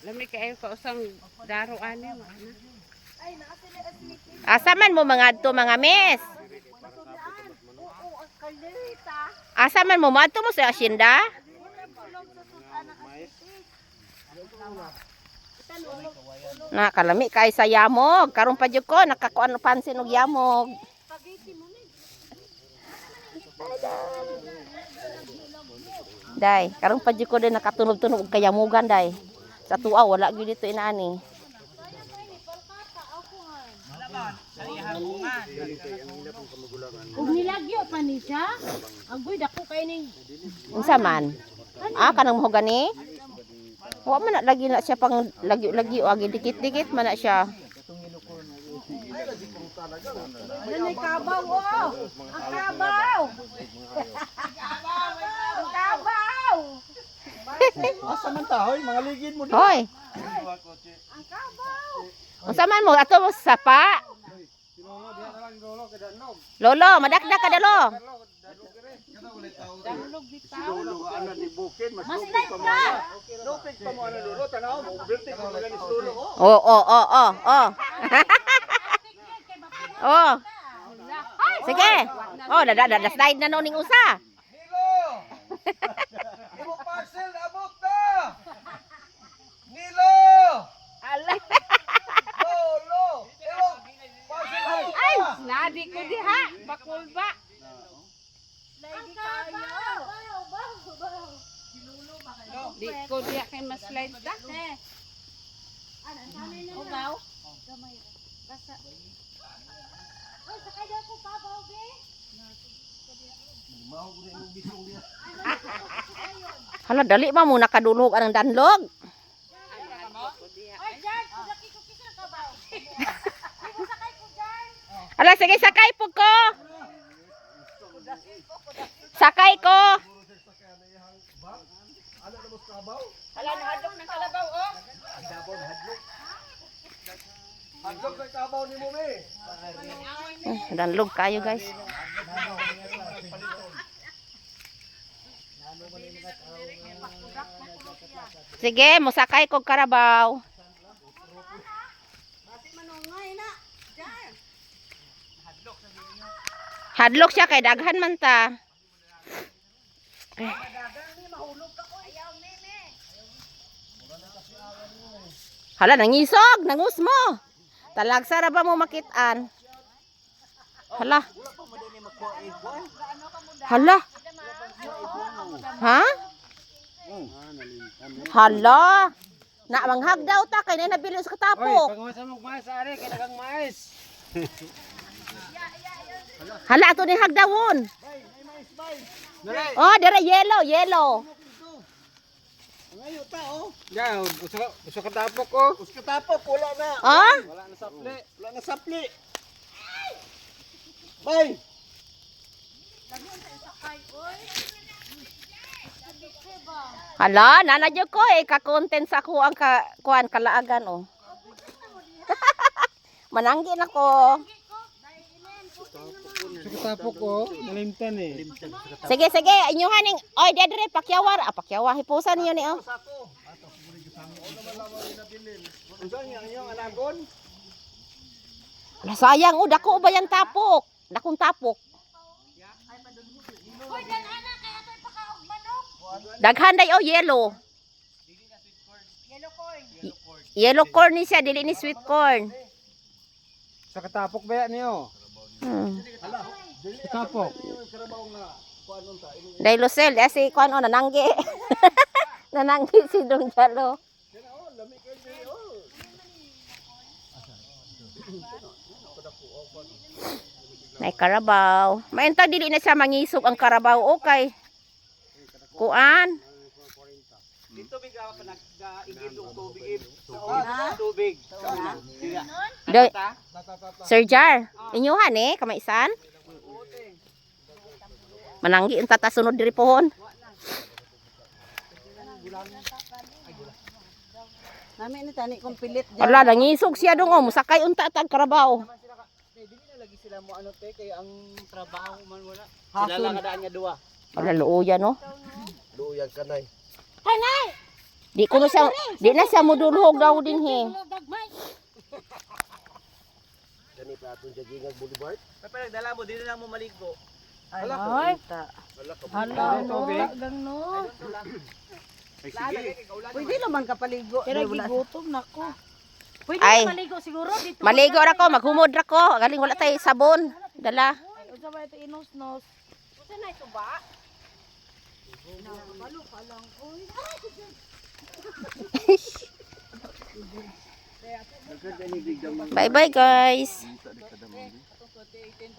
Lami kayo ka usang daro ani mo. Asa man mo mga adto mga miss? Asa man mo adto mo sa asyenda? Na kalami kay sa yamog, karon pa jud ko nakakuan pansin og yamog. Day, karon pa jud ko din nakatunog-tunog og kayamugan day. Sa tuaw wala gyud dito inaani. Ug nilagyo pa ni siya. Agoy dako kay ning Unsa man? Kanang mo gani? Wa man na lagi na siya pang lagi-lagi o agi dikit-dikit man na siya. Nanay kabaw oh. Ang kabaw. Ang kabaw. Asa man ta hoy, mga ligid mo Hoy, Ang kabaw. unsa man mo ato mo sa sapa? Lolo, madakdak ka dalo. Dalog bitaw. ana di bukid, mas Mas lupig light pa mo. ka. Lupig pa mo ana lolo, tanaw mo, birthday pa mo gani sulo. Oh. Oh. Sige. Oh, dada slide na no ning usa. Nilo. Imo parcel na abot ta. Nilo. Ala. Lolo. Imo parcel na abot Ay, ta. nadi ko diha, bakul ba? Ang kabaw. Di ko diha kay mas slide da. Ugaw. Basta. Oy, sakay daw ko kabaw be. Hala dali ba mo nakadulog anang danlog? Oy, Jan, kudaki ko kisa ng kabaw. Imo sakay ko Jan. Hala sige sakay po ko. Sakay ko. Ala nahadlok ng kalabaw oh. Hadlok kay kabaw nimo me. Danlog kayo guys. Sige, musakay ko karabaw. Hadlok siya kay daghan man ta. Hala, nangisog, nangus mo. Talagsa ra ba mo makitaan? Hala. Hala. Ha? Hala. Na manghag daw ta kay na nabili sa katapok. Pangwasa mo mais ari kay dagang mais. Hala ato ni hagdawon. Dali. Oh, dere yellow. Ngayo ta oh. Ya, usa ka tapok oh. Usa ka tapok wala na. Oh? Wala na sapli. Wala na sapli. Bay. Hala, nanadyo ko ka-content sa ako ang kuan kalaagan oh. Mananggi na ko. Usa ka tapok oh. Nalimtan eh. Sige, inyuhan ning oy dedre pakyawar, pakyawar hipusan niyo ni oh. Unsa yang anagon? Ala sayang dako ba yang tapok? Dakong tapok. Hoy, Jan ana kay atoy pakaog manok. Daghan day oh yellow. Yellow corn. Yellow corn ni siya, dili ni sweet corn. Sa katapok ba niyo? Katapok. Day Lucel, si kuan oh nananggi. Nananggi si Dong Jalo. May karabaw. Maintag dili na siya mangisog ang karabaw okay. Kuan. Dito bigaw pa nag-igib og tubig. Tubig. Do, Sir Jar, inyuhan kamaisan. Mananggi unta ta sunod diri pohon. Nami ni tani kong pilit Ala nangisog siya dong oh, musakay unta tag karabaw. Dili na lagi sila mo ano te kay ang trabaho man wala. Sila lang kada niya duwa. Ala luoya no. Luyag kanay. Hanay! Di ko na siya, di na siya mudulhog daw din he. Gagmay. Kani pa atong Jagingag Boulevard. Pero dala mo, dito lang mo maligo. Ay, Wala ka. hala, no, lang no. Ay sige. Pwede naman kapaligo. Pero gigutom na ko. Pwede Ay. na maligo siguro dito. Maligo ra ko, maghumod ra ko. Galing wala tay sabon. Dala. Unsa ba ito inos-nos? Ito na ito ba? Bye-bye guys.